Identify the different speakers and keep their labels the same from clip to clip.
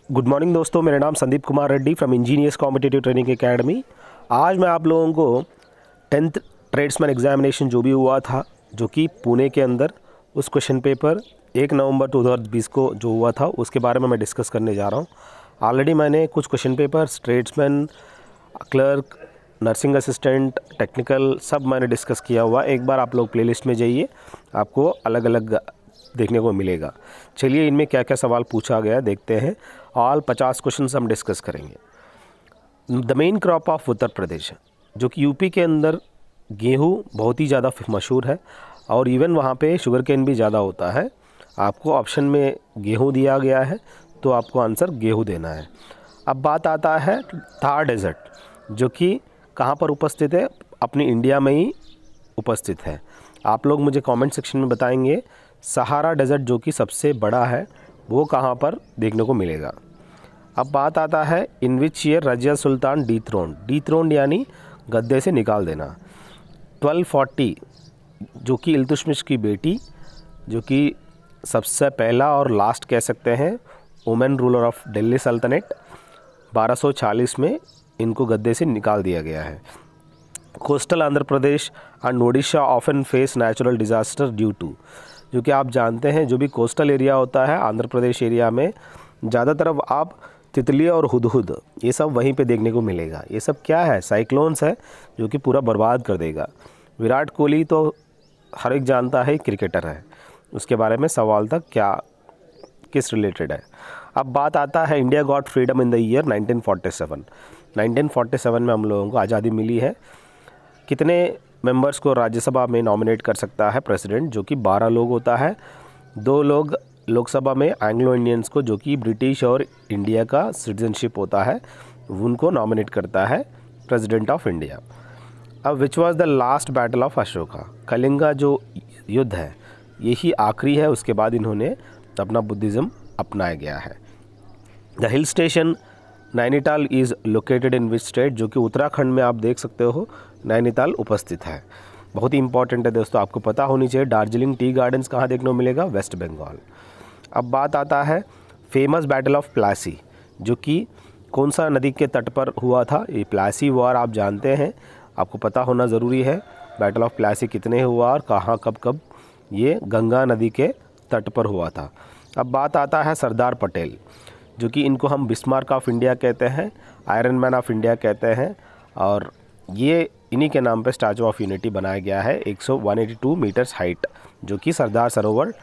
Speaker 1: Good morning दोस्तों, मेरा नाम Sandeep Kumar Reddy from engineers competitive training academy. आज मैं आप लोगों को 10th ट्रेड्समैन एग्जामिनेशन जो भी हुआ था, जो कि पुणे के अंदर, उस क्वेश्चन पेपर 1 नवंबर 2020 को जो हुआ था उसके बारे में मैं डिस्कस करने जा रहा हूँ। ऑलरेडी मैंने कुछ question papers tradesman, clerk, nursing assistant, technical सब मैंने डिस्कस किया हुआ। एक बार आप लोग प्लेलिस्ट में जाइए, आपको अलग अलग देखने को मिलेगा। चलिए इनमें क्या क्या सवाल पूछा गया देखते हैं। ऑल 50 क्वेश्चन हम डिस्कस करेंगे। The main crop of Uttar Pradesh, जो कि यूपी के अंदर गेहूँ बहुत ही ज़्यादा मशहूर है और इवन वहाँ पे शुगर केन भी ज़्यादा होता है। आपको ऑप्शन में गेहूँ दिया गया है तो आपको आंसर गेहूँ देना है। अब बात आता है थार डेजर्ट, जो कि कहाँ पर उपस्थित है, अपनी इंडिया में ही उपस्थित है। आप लोग मुझे कमेंट सेक्शन में बताएंगे सहारा डेजर्ट जो कि सबसे बड़ा है वो कहाँ पर देखने को मिलेगा। अब बात आता है इन विच ईयर रजिया सुल्तान डीथ्रोन्ड यानी गद्दे से निकाल देना। 1240, जो कि इल्तुतमिश की बेटी, जो कि सबसे पहला और लास्ट कह सकते हैं वुमेन रूलर ऑफ दिल्ली सल्तनत, 1240 में इनको गद्दे से निकाल दिया गया है। Coastal Andhra Pradesh and Odisha often face natural disaster due to, जो कि आप जानते हैं जो भी कोस्टल एरिया होता है आंध्र प्रदेश एरिया में, ज़्यादातर अब आप तितली और हुदहुद ये सब वहीं पे देखने को मिलेगा। ये सब क्या है, साइक्लोन्स है जो कि पूरा बर्बाद कर देगा। विराट कोहली तो हर एक जानता है क्रिकेटर है, उसके बारे में सवाल था क्या किस रिलेटेड है। अब बात आता है India got freedom in the year 1947। 1947 में हम लोगों को आज़ादी मिली है। कितने मेंबर्स को राज्यसभा में नॉमिनेट कर सकता है प्रेसिडेंट, जो कि 12 लोग होता है। 2 लोग लोकसभा में एंग्लो इंडियंस को, जो कि ब्रिटिश और इंडिया का सिटीजनशिप होता है, उनको नॉमिनेट करता है प्रेसिडेंट ऑफ इंडिया। अब which was the last battle of Ashoka, Kalinga जो युद्ध है यही आखिरी है, उसके बाद इन्होंने अपना बुद्धिज़्म अपनाया गया है। The hill station Nainital is located in which state, जो कि उत्तराखंड में आप देख सकते हो नैनीताल उपस्थित है। बहुत ही इंपॉर्टेंट है दोस्तों, आपको पता होनी चाहिए। दार्जिलिंग टी गार्डन्स कहाँ देखने को मिलेगा, वेस्ट बंगाल। अब बात आता है फेमस बैटल ऑफ प्लासी, जो कि कौन सा नदी के तट पर हुआ था। ये प्लासी वार आप जानते हैं, आपको पता होना ज़रूरी है। बैटल ऑफ प्लासी कितने हुआ और कहाँ कब कब, ये गंगा नदी के तट पर हुआ था। अब बात आता है सरदार पटेल, जो कि इनको हम बिस्मार्क ऑफ इंडिया कहते हैं, आयरन मैन ऑफ इंडिया कहते हैं, और ये इन्हीं के नाम पे स्टैचू ऑफ यूनिटी बनाया गया है 182 मीटर्स हाइट, जो कि सरदार सरोवर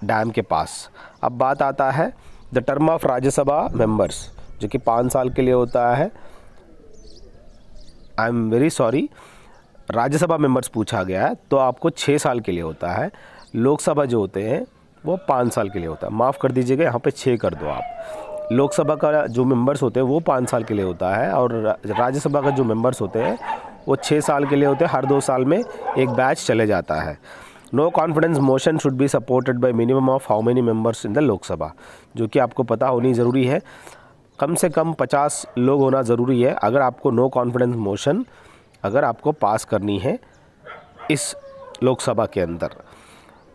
Speaker 1: डैम के पास। अब बात आता है the term of Rajya Sabha members, जो कि 5 साल के लिए होता है। I am very sorry, Rajya Sabha members पूछा गया है तो आपको 6 साल के लिए होता है। लोकसभा जो होते हैं वो 5 साल के लिए होता है, माफ़ कर दीजिएगा, यहाँ पे 6 कर दो आप। लोकसभा का जो मेंबर्स होते हैं वो 5 साल के लिए होता है और राज्यसभा का जो मेंबर्स होते हैं वो 6 साल के लिए होते हैं। हर 2 साल में एक बैच चले जाता है। No confidence motion should be supported by minimum of how many members in the Lok Sabha, जो कि आपको पता होनी ज़रूरी है। कम से कम 50 लोग होना ज़रूरी है अगर आपको नो कॉन्फिडेंस मोशन अगर आपको पास करनी है इस लोकसभा के अंदर।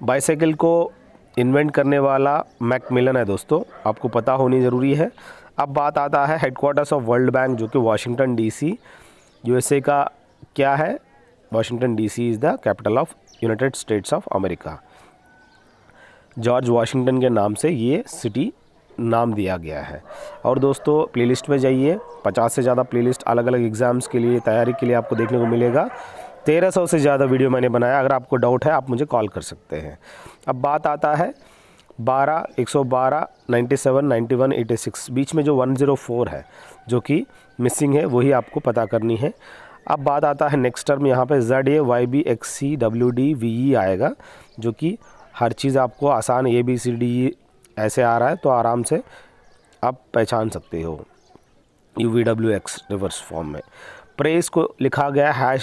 Speaker 1: बाईसाइकिल को इन्वेंट करने वाला मैकमिलन है दोस्तों, आपको पता होनी ज़रूरी है। अब बात आता है हेडक्वार्टर्स ऑफ वर्ल्ड बैंक, जो कि वाशिंगटन डीसी यूएसए का क्या है। Washington DC is the capital of United states of America. George Washington के नाम से ये सिटी नाम दिया गया है। और दोस्तों प्लेलिस्ट में जाइए, 50 से ज़्यादा प्लेलिस्ट अलग अलग एग्ज़ाम्स के लिए तैयारी के लिए आपको देखने को मिलेगा। 1300 से ज़्यादा वीडियो मैंने बनाया, अगर आपको डाउट है आप मुझे कॉल कर सकते हैं। अब बात आता है 12, 112, 97, 91, 86, बीच में जो 104 है जो कि मिसिंग है, वही आपको पता करनी है। अब बात आता है नेक्स्ट टर्म, यहाँ पे ZA YB XC WD VE आएगा, जो कि हर चीज़ आपको आसान ABCD ऐसे आ रहा है तो आराम से आप पहचान सकते हो। UVWX रिवर्स फॉर्म में प्रेस को लिखा गया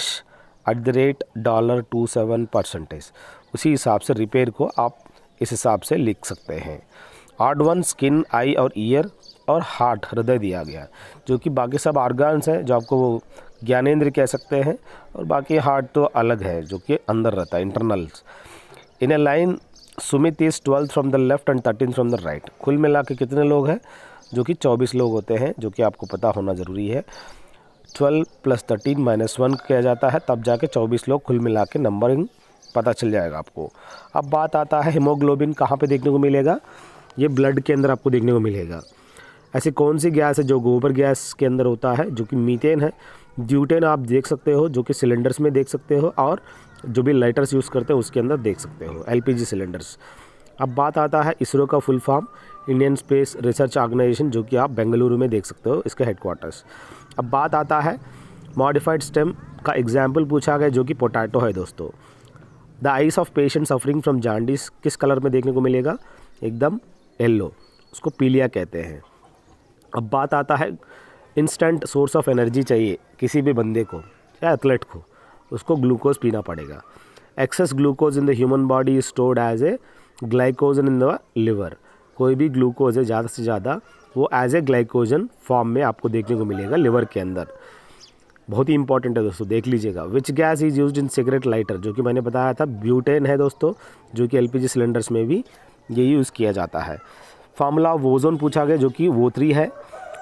Speaker 1: $27%, उसी हिसाब से रिपेयर को आप इस हिसाब से लिख सकते हैं। ऑड वन स्किन, आई और ईयर और हार्ट हृदय दिया गया, जो कि बाकी सब ऑर्गन्स हैं जो आपको वो ज्ञानेंद्र कह सकते हैं, और बाकी हार्ट तो अलग है जो कि अंदर रहता है, internals. In A line Sumit is 12th from the left and 13th from the right. कुल मिला के कितने लोग हैं, जो कि 24 लोग होते हैं, जो कि आपको पता होना ज़रूरी है। 12 + 13 - 1 किया जाता है, तब जाके 24 लोग कुल मिला के नंबरिंग पता चल जाएगा आपको। अब बात आता है हीमोग्लोबिन कहाँ पे देखने को मिलेगा, ये ब्लड के अंदर आपको देखने को मिलेगा। ऐसी कौन सी गैस है जो गोबर गैस के अंदर होता है, जो कि मीथेन है। ब्यूटेन आप देख सकते हो, जो कि सिलेंडर्स में देख सकते हो, और जो भी लाइटर्स यूज़ करते हैं उसके अंदर देख सकते हो, LPG सिलेंडर्स। अब बात आता है इसरो का full form, Indian Space Research Organisation, जो कि आप बेंगलुरु में देख सकते हो इसके हेडक्वार्टर्स। अब बात आता है मॉडिफाइड स्टेम का एग्जाम्पल पूछा गया, जो कि पोटैटो है दोस्तों। The ice of patient suffering from jaundice किस कलर में देखने को मिलेगा, एकदम येलो, उसको पीलिया कहते हैं। अब बात आता है इंस्टेंट सोर्स ऑफ एनर्जी चाहिए किसी भी बंदे को या एथलेट को, उसको ग्लूकोज पीना पड़ेगा। Excess glucose in the human body is stored as a glycogen in the liver. कोई भी ग्लूकोज है ज़्यादा से ज़्यादा वो एज ए ग्लाइकोजन फॉर्म में आपको देखने को मिलेगा लिवर के अंदर। बहुत ही इंपॉर्टेंट है दोस्तों, देख लीजिएगा। Which gas is used in cigarette lighter, जो कि मैंने बताया था ब्यूटेन है दोस्तों, जो कि LPG सिलेंडर्स में भी ये यूज़ किया जाता है। फार्मूला ऑफ ओजोन पूछा गया, जो कि O3 है।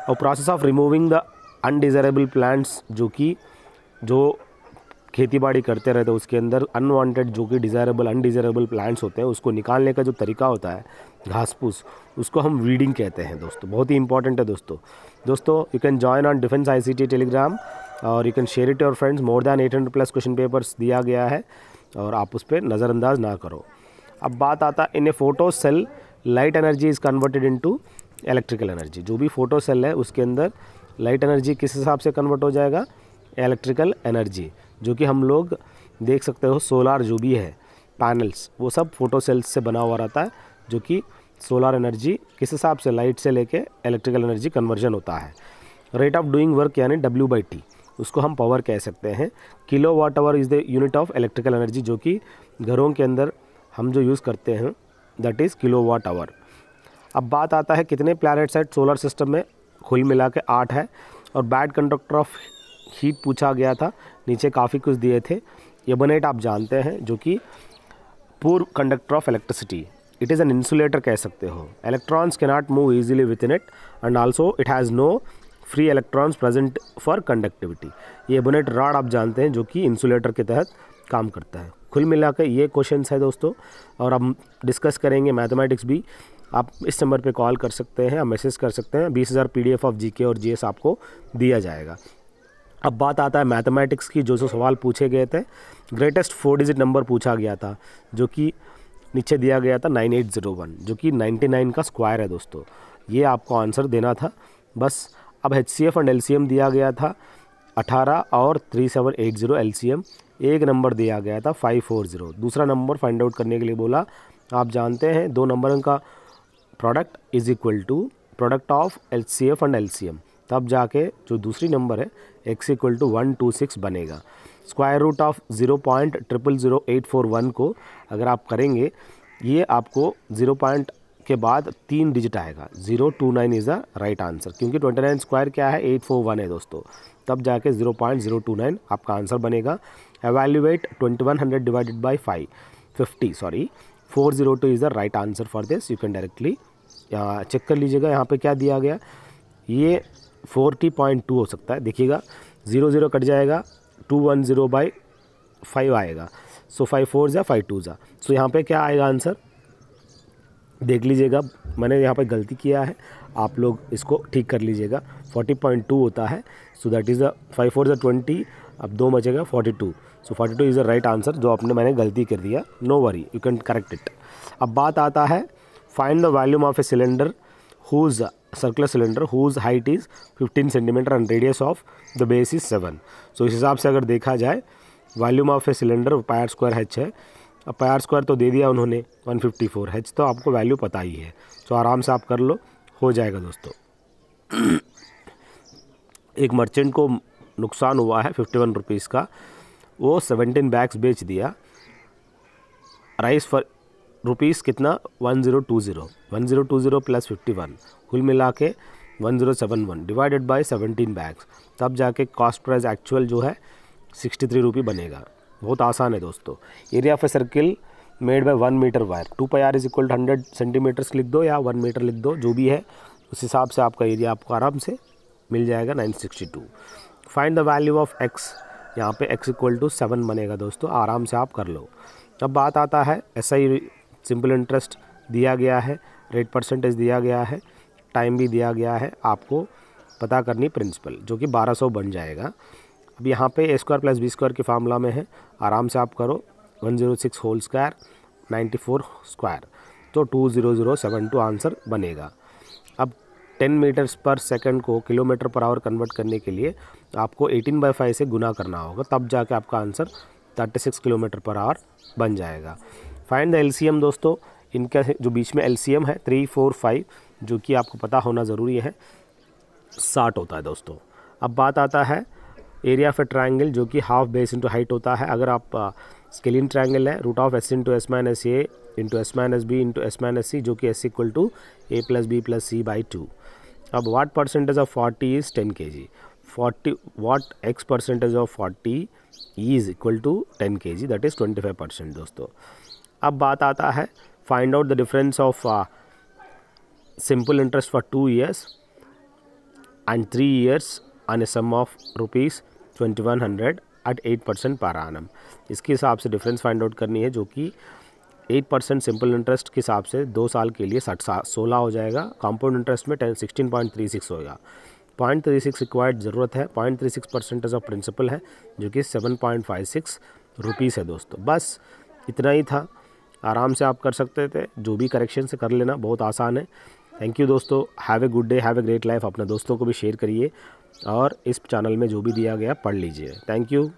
Speaker 1: और process of removing the undesirable plants, जो खेती बाड़ी करते रहते हैं उसके अंदर अनवांटेड जो कि अनडिज़ायरेबल प्लांट्स होते हैं, उसको निकालने का जो तरीका होता है घास फूस, उसको हम वीडिंग कहते हैं दोस्तों। बहुत ही इंपॉर्टेंट है दोस्तों you can join on defence ICT Telegram और you can share it your friends. More than 800+ question papers दिया गया है और आप उस पर नज़रअंदाज ना करो। अब बात आता है in a photo cell light energy is converted into electrical energy. जो भी फोटो सेल है उसके अंदर लाइट एनर्जी किस हिसाब से कन्वर्ट हो जाएगा, इलेक्ट्रिकल एनर्जी, जो कि हम लोग देख सकते हो सोलार जो भी है पैनल्स, वो सब फोटो सेल्स से बना हुआ रहता है, जो कि सोलार एनर्जी किस हिसाब से लाइट से लेके इलेक्ट्रिकल एनर्जी कन्वर्जन होता है। रेट ऑफ डूइंग वर्क यानी W/T, उसको हम पावर कह सकते हैं। kWh is the unit of electrical energy, जो कि घरों के अंदर हम जो यूज़ करते हैं दैट इज़ kWh। अब बात आता है कितने प्लैनेट्स है सोलर सिस्टम में, कुल मिला के 8 है। और बैड कंडक्टर ऑफ हीट पूछा गया था, नीचे काफ़ी कुछ दिए थे। एबोनेट आप जानते हैं, जो कि poor conductor of electricity. It is an insulator कह सकते हो। Electrons can not move easily with in it and also it has no free electrons present for conductivity. ये एबोनेट रॉड आप जानते हैं, जो कि इंसुलेटर के तहत काम करता है। कुल मिला के ये क्वेश्चंस है दोस्तों, और हम डिस्कस करेंगे मैथमेटिक्स भी। आप इस नंबर पे कॉल कर सकते हैं, आप मैसेज कर सकते हैं। 20,000 PDF ऑफ GK और GS आपको दिया जाएगा। अब बात आता है मैथमेटिक्स की, जो सवाल पूछे गए थे। ग्रेटेस्ट 4 डिजिट नंबर पूछा गया था, जो कि नीचे दिया गया था 9801, जो कि 99 का स्क्वायर है दोस्तों। ये आपको आंसर देना था बस। अब HCF एंड LCM दिया गया था 18 और 3780 LCM। एक नंबर दिया गया था 540। दूसरा नंबर फाइंड आउट करने के लिए बोला, आप जानते हैं 2 नंबर का product is equal to product of HCF and LCM, तब जाके जो दूसरी नंबर है x इक्वल टू 126 बनेगा। स्क्वायर रूट ऑफ 0.000841 को अगर आप करेंगे, ये आपको 0 पॉइंट के बाद 3 डिजिट आएगा। 029 इज़ द राइट आंसर, क्योंकि 29 स्क्वायर क्या है 841 है दोस्तों, तब जाके 0.029 आपका आंसर बनेगा। Evaluate 2100 divided by 50 402 is the right answer for this. You can directly check कर लीजिएगा, यहाँ पे क्या दिया गया, ये 40.2 हो सकता है। देखिएगा 00 कट जाएगा, 210/5 आएगा। सो 5 4 जा 5 2 जा, सो यहाँ पे क्या आएगा आंसर देख लीजिएगा। मैंने यहाँ पे गलती किया है, आप लोग इसको ठीक कर लीजिएगा। 40.2 होता है, सो दैट इज़ 5 4 जा 20, अब 2 बचेगा 42। So 42 is the right answer, जो मैंने गलती कर दिया। No worry, you can correct it. अब बात आता है find the volume of a cylinder whose circular cylinder whose height is 15 cm and radius of the base is 7। सो इस हिसाब से अगर देखा जाए volume of a cylinder pier square H है। अब पायर स्क्वायर तो दे दिया उन्होंने 154, H तो आपको वैल्यू पता ही है, तो आराम से आप कर लो, हो जाएगा दोस्तों। एक मर्चेंट को नुकसान हुआ है 51 रुपीज़ का, वो 17 बैग्स बेच दिया। राइस फॉर रुपीज़ कितना 1020 प्लस 51, कुल मिला के 1071 डिवाइडेड बाय 17 बैग्स, तब जाके कॉस्ट प्राइस एक्चुअल जो है 63 रुपये बनेगा। बहुत आसान है दोस्तों। Area of a circle made by 1 metre wire, 2πr is equal to 100 centimetres लिख दो या 1 मीटर लिख दो, जो भी है। उस हिसाब से आपका एरिया आपको आराम से मिल जाएगा 962। Find the value of x, यहाँ पे x इक्वल टू 7 बनेगा दोस्तों, आराम से आप कर लो। अब बात आता है SI सिंपल इंटरेस्ट दिया गया है, रेट परसेंटेज दिया गया है, टाइम भी दिया गया है, आपको पता करनी प्रिंसिपल जो कि 1200 बन जाएगा। अब यहाँ पे a square plus B square के फार्मूला में है, आराम से आप करो 106 होल स्क्वायर 94 स्क्वायर, तो 20072 आंसर बनेगा। अब 10 मीटर्स पर सेकंड को किलोमीटर पर आवर कन्वर्ट करने के लिए आपको 18/5 से गुना करना होगा, तब जाके आपका आंसर 36 किलोमीटर पर आवर बन जाएगा। फाइंड द LCM दोस्तों, इनका जो बीच में LCM है 3, 4, 5, जो कि आपको पता होना ज़रूरी है, 60 होता है दोस्तों। अब बात आता है एरिया ऑफ ए ट्रायंगल जो कि हाफ बेस इंटू हाइट होता है। अगर आप स्केलिन ट्रायंगल है, root of s into s minus a into s minus b into s minus c, जो कि s equal to a plus b plus c by 2। अब what percentage of 40 is 10 kg, 40 what x percentage of 40 is equal to 10 kg, that is 25% दोस्तों। अब बात आता है find out the difference of simple interest for 2 years and 3 years on a sum of rupees 2100 at 8% per annum। इसके हिसाब से difference find out करनी है, जो कि 8% सिंपल इंटरेस्ट के हिसाब से 2 साल के लिए 16 हो जाएगा, कंपाउंड इंटरेस्ट में 16.36 होगा। 0.36 रिक्वायर्ड ज़रूरत है, 0.36% ऑफ प्रिंसिपल है, जो कि 7.56 रुपीज़ है दोस्तों। बस इतना ही था, आराम से आप कर सकते थे, जो भी करेक्शन से कर लेना, बहुत आसान है। थैंक यू दोस्तों, have a good day, have a great life. अपने दोस्तों को भी शेयर करिए और इस चैनल में जो भी दिया गया पढ़ लीजिए। Thank you.